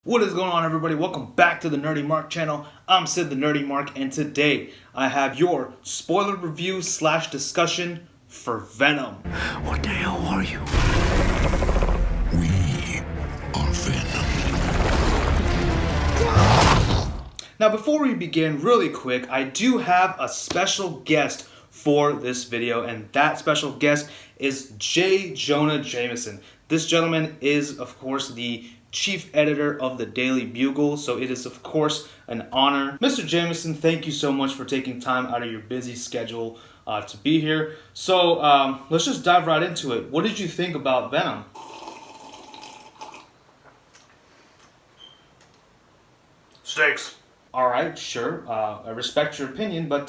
What is going on, everybody? Welcome back to the Nerdy Mark channel. I'm Sid the Nerdy Mark, and today I have your spoiler review / discussion for Venom. What the hell are you? We are Venom. Now, before we begin, really quick, I do have a special guest for this video, and that special guest is J. Jonah Jameson. This gentleman is, of course, the chief editor of the Daily Bugle, so it is, of course, an honor. Mr. Jameson, thank you so much for taking time out of your busy schedule to be here. So let's just dive right into it. What did you think about Venom? Steaks. All right, sure. I respect your opinion, but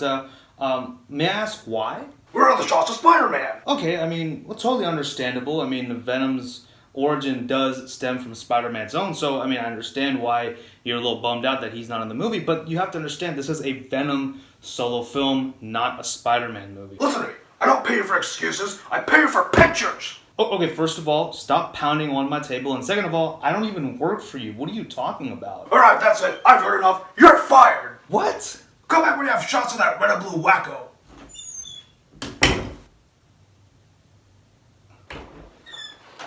may I ask why? Where are the shots of Spider-Man? Okay, I mean, well, totally understandable. I mean, Venom's origin does stem from Spider-Man's own, so I mean, I understand why you're a little bummed out that he's not in the movie, but you have to understand this is a Venom solo film, not a Spider-Man movie. Listen to me. I don't pay you for excuses. I pay you for pictures. Oh, okay, first of all, stop pounding on my table, and second of all, I don't even work for you. What are you talking about? All right, that's it. I've heard enough. You're fired. What? Come back when you have shots of that red and blue wacko.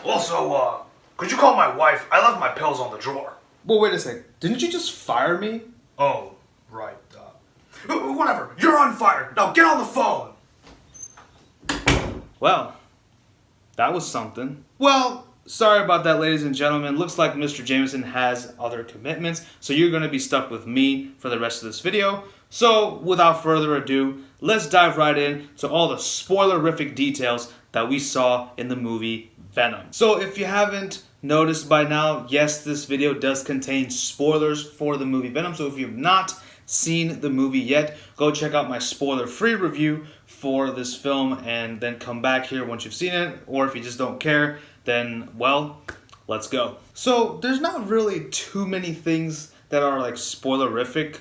Also, could you call my wife? I left my pills on the drawer. Well, wait a sec. Didn't you just fire me? Oh, right. Whatever. You're on fire. Now get on the phone. Well, that was something. Well, sorry about that, ladies and gentlemen. Looks like Mr. Jameson has other commitments, so you're going to be stuck with me for the rest of this video. So, without further ado, let's dive right in to all the spoilerific details that we saw in the movie Venom. So, if you haven't noticed by now, yes, this video does contain spoilers for the movie Venom. So, if you've not seen the movie yet, go check out my spoiler-free review for this film and then come back here once you've seen it. Or if you just don't care, then, well, let's go. So, there's not really too many things that are like spoilerific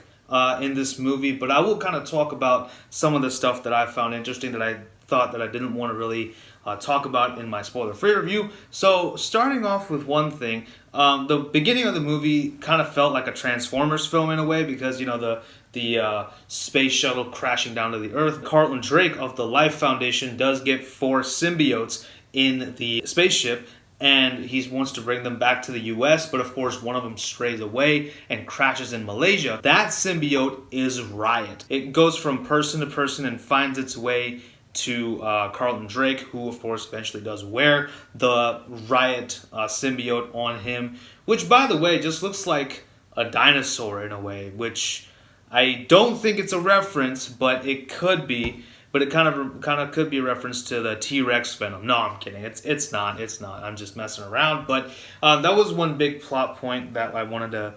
in this movie, but I will kind of talk about some of the stuff that I found interesting that I thought that I didn't want to really talk about in my spoiler-free review. So, starting off with one thing, the beginning of the movie kind of felt like a Transformers film in a way because, you know, the space shuttle crashing down to the Earth. Carlton Drake of the Life Foundation does get 4 symbiotes in the spaceship, and he wants to bring them back to the US, but of course one of them strays away and crashes in Malaysia. That symbiote is Riot. It goes from person to person and finds its way to Carlton Drake, who of course eventually does wear the Riot symbiote on him, which by the way just looks like a dinosaur in a way, which I don't think it's a reference, but it could be. But it kind of could be a reference to the T-Rex Venom. No, I'm kidding. It's not. I'm just messing around. But that was one big plot point that I wanted to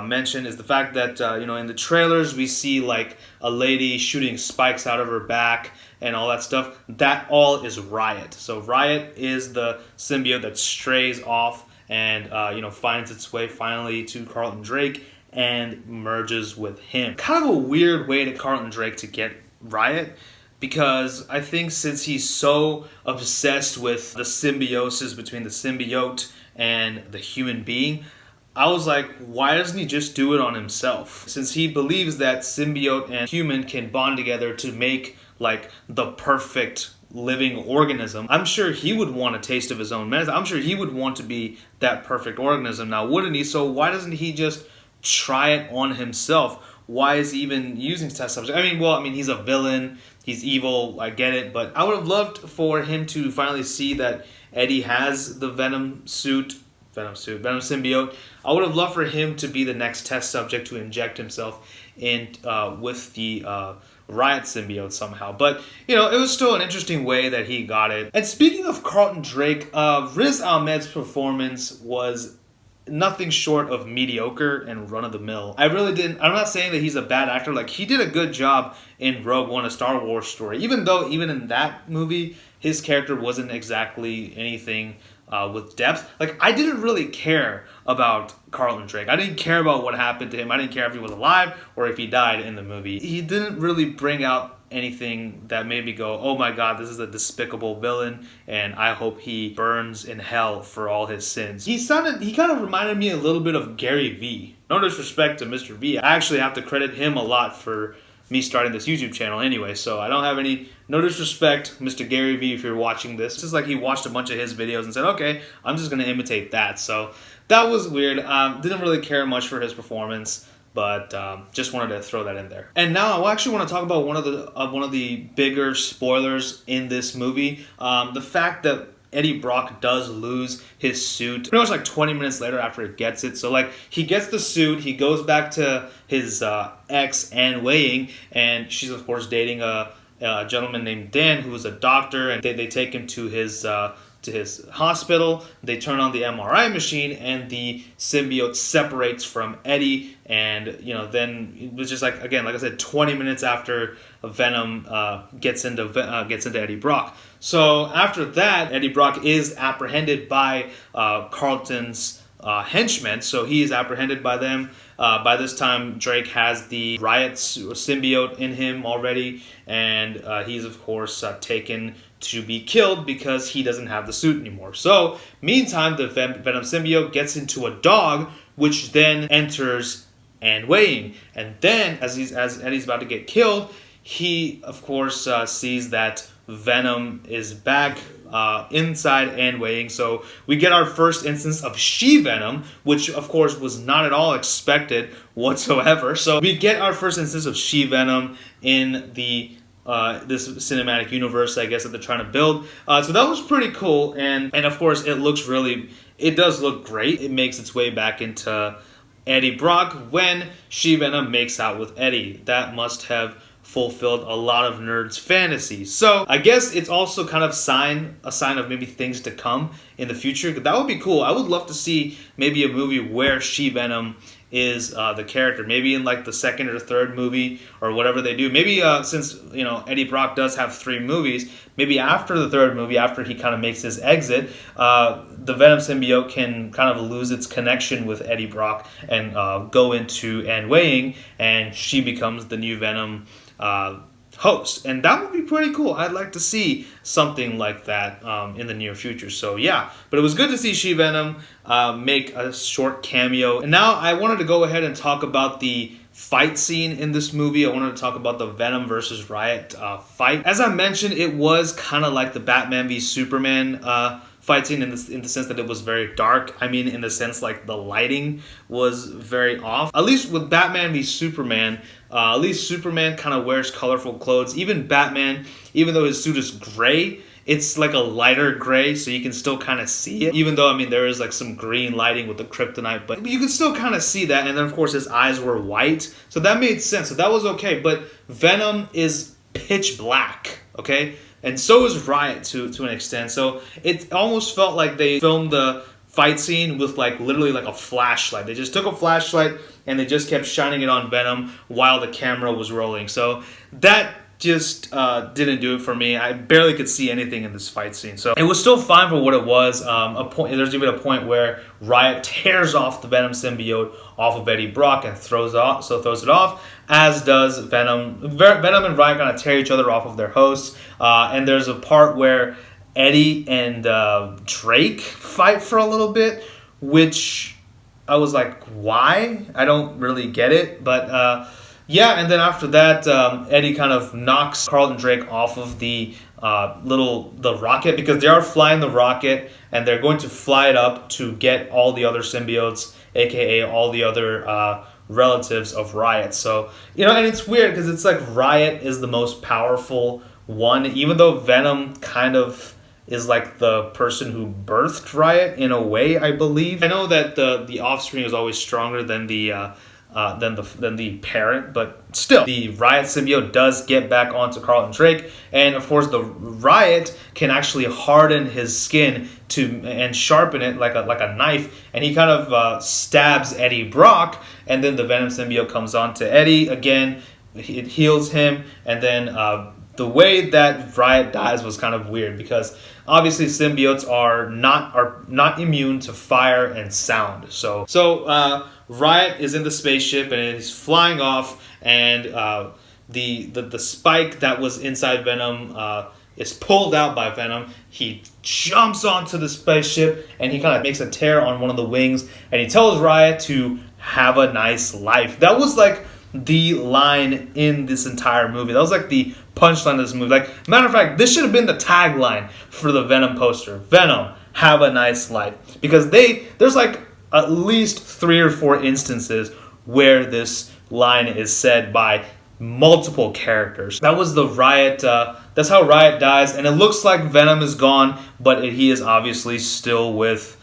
mention is the fact that you know, in the trailers we see like a lady shooting spikes out of her back and all that stuff. That all is Riot. So Riot is the symbiote that strays off and you know, finds its way finally to Carlton Drake and merges with him. Kind of a weird way to Carlton Drake to get Riot, because I think since he's so obsessed with the symbiosis between the symbiote and the human being, I was like, why doesn't he just do it on himself? Since he believes that symbiote and human can bond together to make like the perfect living organism, I'm sure he would want a taste of his own medicine. I'm sure he would want to be that perfect organism now, wouldn't he? So why doesn't he just try it on himself? Why is he even using test subjects? I mean, he's a villain. He's evil. I get it. But I would have loved for him to finally see that Eddie has the Venom symbiote. I would have loved for him to be the next test subject to inject himself in with the Riot symbiote somehow. But, you know, it was still an interesting way that he got it. And speaking of Carlton Drake, Riz Ahmed's performance was nothing short of mediocre and run-of-the-mill. I'm not saying that he's a bad actor. Like, he did a good job in Rogue One, a Star Wars story. Even though, even in that movie, his character wasn't exactly anything with depth. Like, I didn't really care about Carlton Drake. I didn't care about what happened to him. I didn't care if he was alive or if he died in the movie. He didn't really bring out anything that made me go, oh my god, this is a despicable villain, and I hope he burns in hell for all his sins. He kind of reminded me a little bit of Gary Vee. No disrespect to Mr. V. I actually have to credit him a lot for me starting this YouTube channel anyway, so I don't have no disrespect, Mr. Gary Vee, if you're watching this. It's just like he watched a bunch of his videos and said, okay, I'm just going to imitate that. So that was weird. Didn't really care much for his performance, but just wanted to throw that in there. And now I actually want to talk about one of the bigger spoilers in this movie. The fact that Eddie Brock does lose his suit pretty much like 20 minutes later after he gets it. So like he gets the suit, he goes back to his ex, Anne Weying, and she's of course dating a gentleman named Dan who is a doctor, and they take him to his hospital. They turn on the MRI machine, and the symbiote separates from Eddie. And then it was just like, again, like I said, 20 minutes after Venom gets into Eddie Brock. So after that, Eddie Brock is apprehended by Carlton's henchmen. So he is apprehended by them. By this time, Drake has the Riot symbiote in him already, and he's of course taken to be killed because he doesn't have the suit anymore. So, meantime, the Venom symbiote gets into a dog, which then enters Anne Weying. And then, as Eddie's about to get killed, he, of course, sees that Venom is back inside Anne Weying. So we get our first instance of She-Venom, which, of course, was not at all expected whatsoever. So we get our first instance of She-Venom in the this cinematic universe, I guess, that they're trying to build. So that was pretty cool, and of course it does look great. It makes its way back into Eddie Brock when She-Venom makes out with Eddie. That must have fulfilled a lot of nerds' fantasies. So I guess it's also kind of a sign of maybe things to come in the future. That would be cool. I would love to see maybe a movie where She-Venom is the character, maybe in like the second or third movie or whatever they do. Maybe since Eddie Brock does have 3 movies, maybe after the third movie, after he kind of makes his exit, the Venom symbiote can kind of lose its connection with Eddie Brock and go into Anne Weying, and she becomes the new Venom host, and that would be pretty cool. I'd like to see something like that in the near future. So yeah, but it was good to see She-Venom make a short cameo. And now I wanted to go ahead and talk about the fight scene in this movie. I wanted to talk about the Venom versus Riot fight. As I mentioned, it was kind of like the Batman v Superman fight scene in the sense that it was very dark. I mean, in the sense like the lighting was very off. At least with Batman v Superman, at least Superman kind of wears colorful clothes. Even Batman, even though his suit is gray, it's like a lighter gray, so you can still kind of see it. Even though, I mean, there is like some green lighting with the kryptonite, but you can still kind of see that. And then, of course, his eyes were white, so that made sense. So that was okay. But Venom is pitch black, okay? And so is Riot to an extent. So it almost felt like they filmed the fight scene with like literally like a flashlight. They just took a flashlight and they just kept shining it on Venom while the camera was rolling. So that just didn't do it for me. I barely could see anything in this fight scene. So it was still fine for what it was. There's even a point where Riot tears off the Venom symbiote off of Eddie Brock and throws it off, as does Venom. Venom and Riot kind of tear each other off of their hosts. And there's a part where Eddie and Drake fight for a little bit, which I was like, why? I don't really get it, but yeah, and then after that, Eddie kind of knocks Carlton Drake off of the rocket, because they are flying the rocket and they're going to fly it up to get all the other symbiotes, aka all the other relatives of Riot. So, and it's weird because it's like Riot is the most powerful one, even though Venom kind of is like the person who birthed Riot in a way, I believe. I know that the offspring is always stronger than the parent, but still, the Riot symbiote does get back onto Carlton Drake, and of course, the Riot can actually harden his skin and sharpen it like a knife, and he kind of stabs Eddie Brock, and then the Venom symbiote comes onto Eddie again. It heals him, and then the way that Riot dies was kind of weird because obviously symbiotes are not immune to fire and sound. So Riot is in the spaceship and he's flying off, and the spike that was inside Venom is pulled out by Venom. He jumps onto the spaceship and he kind of makes a tear on one of the wings, and he tells Riot to have a nice life. That was like the line in this entire movie. That was like the punchline of this movie. Like, matter of fact, this should have been the tagline for the Venom poster. Venom, have a nice life. Because there's like at least 3 or 4 instances where this line is said by multiple characters. That was the Riot, that's how Riot dies, and it looks like Venom is gone, but he is obviously still with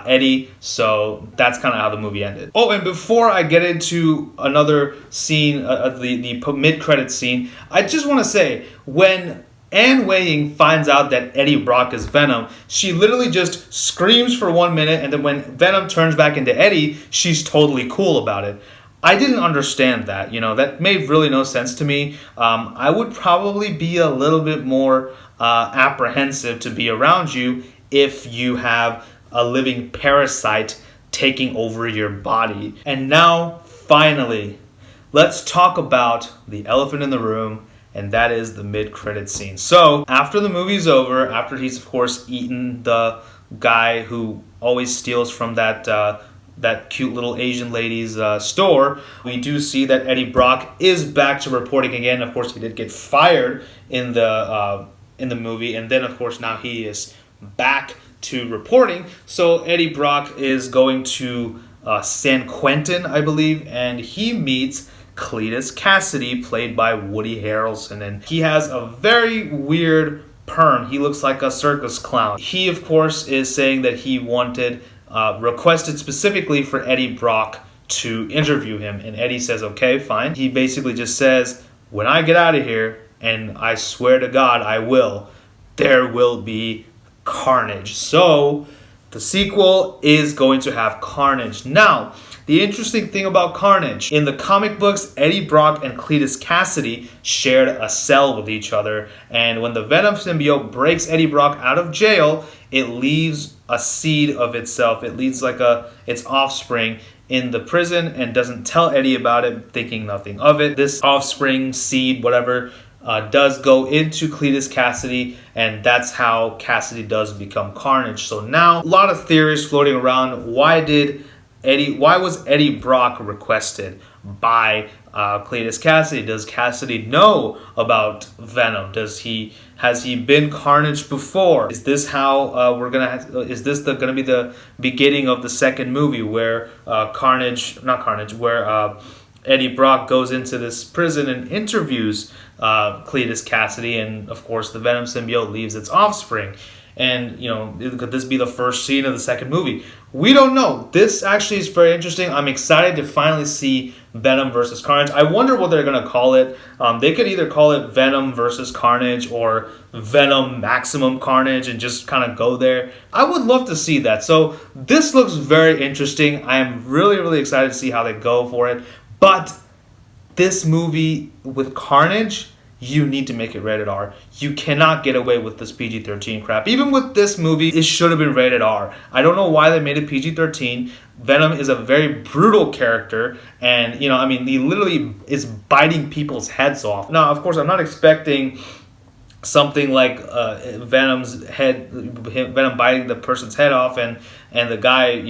Eddie, so that's kind of how the movie ended. Oh, and before I get into another scene, the mid-credits scene, I just want to say, when Anne Weying finds out that Eddie Brock is Venom, she literally just screams for 1 minute, and then when Venom turns back into Eddie, she's totally cool about it. I didn't understand that, that made really no sense to me. I would probably be a little bit more apprehensive to be around you if you have a living parasite taking over your body. And now, finally, let's talk about the elephant in the room, and that is the mid-credits scene. So, after the movie's over, after he's, of course, eaten the guy who always steals from that cute little Asian lady's store, we do see that Eddie Brock is back to reporting again. Of course, he did get fired in the movie, and then, of course, now he is back to reporting. So Eddie Brock is going to San Quentin, I believe, and he meets Cletus Cassidy, played by Woody Harrelson, and he has a very weird perm. He looks like a circus clown. He, of course, is saying that he requested specifically for Eddie Brock to interview him, and Eddie says, okay, fine. He basically just says, when I get out of here, and I swear to God I will, there will be carnage. So the sequel is going to have carnage. Now, the interesting thing about Carnage, in the comic books, Eddie Brock and Cletus Cassidy shared a cell with each other, and when the Venom symbiote breaks Eddie Brock out of jail, it leaves a seed of itself. It leaves like its offspring in the prison and doesn't tell Eddie about it, thinking nothing of it. This offspring, seed, whatever, does go into Cletus Cassidy, and that's how Cassidy does become Carnage. So now, a lot of theories floating around. Why was Eddie Brock requested by Cletus Cassidy? Does Cassidy know about Venom? Has he been Carnage before? Is this how is this gonna be the beginning of the second movie where Eddie Brock goes into this prison and interviews Cletus Cassidy, and of course the Venom symbiote leaves its offspring? And, could this be the first scene of the second movie? We don't know. This actually is very interesting. I'm excited to finally see Venom versus Carnage. I wonder what they're going to call it. They could either call it Venom versus Carnage or Venom Maximum Carnage and just kind of go there. I would love to see that. So this looks very interesting. I am really, really excited to see how they go for it. But this movie with Carnage, you need to make it rated R. You cannot get away with this PG-13 crap. Even with this movie, it should have been rated R. I don't know why they made it PG-13. Venom is a very brutal character, and, he literally is biting people's heads off. Now, of course, I'm not expecting something like Venom biting the person's head off, and the guy,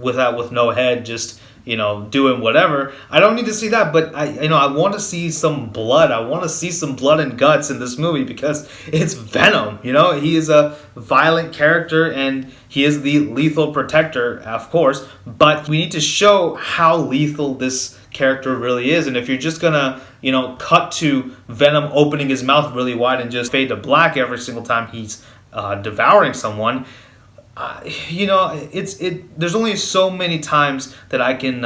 with no head, just doing whatever. I don't need to see that, but I want to see some blood. I want to see some blood and guts in this movie because it's Venom. He is a violent character and he is the lethal protector, of course, but we need to show how lethal this character really is. And if you're just gonna, cut to Venom opening his mouth really wide and just fade to black every single time he's devouring someone, there's only so many times that I can,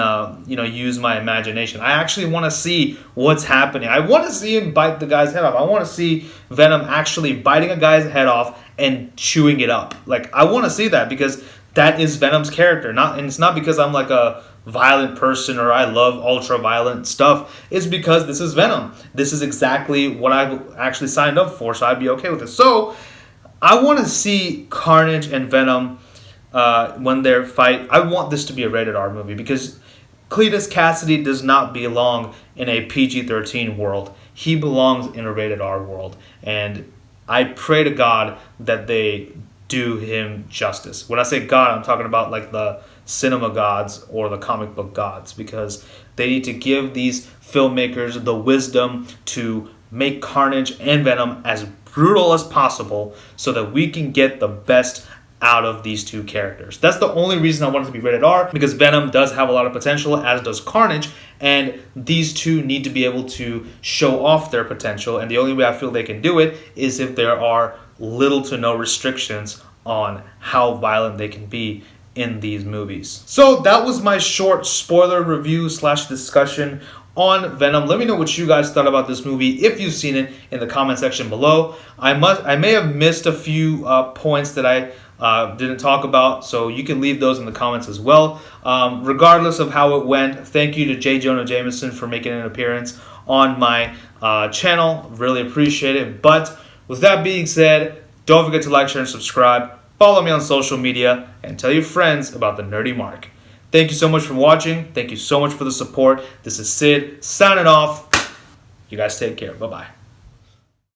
use my imagination. I actually want to see what's happening. I want to see him bite the guy's head off. I want to see Venom actually biting a guy's head off and chewing it up. Like, I want to see that because that is Venom's character. And it's not because I'm like a violent person or I love ultra violent stuff. It's because this is Venom. This is exactly what I actually signed up for, so I'd be okay with it. So I want to see Carnage and Venom when they fight. I want this to be a rated R movie because Cletus Cassidy does not belong in a PG-13 world. He belongs in a rated R world. And I pray to God that they do him justice. When I say God, I'm talking about like the cinema gods or the comic book gods, because they need to give these filmmakers the wisdom to make Carnage and Venom as brutal as possible so that we can get the best out of these two characters. That's the only reason I want it to be rated R, because Venom does have a lot of potential, as does Carnage, and these two need to be able to show off their potential, and the only way I feel they can do it is if there are little to no restrictions on how violent they can be in these movies. So that was my short spoiler review / discussion on Venom. Let me know what you guys thought about this movie if you've seen it in the comment section below. I may have missed a few points that I didn't talk about, so you can leave those in the comments as well. Regardless of how it went, thank you to J. Jonah Jameson for making an appearance on my channel. Really appreciate it. But with that being said, don't forget to like, share, and subscribe. Follow me on social media and tell your friends about the Nerdy Mark. Thank you so much for watching. Thank you so much for the support. This is Sid signing off. You guys take care. Bye-bye.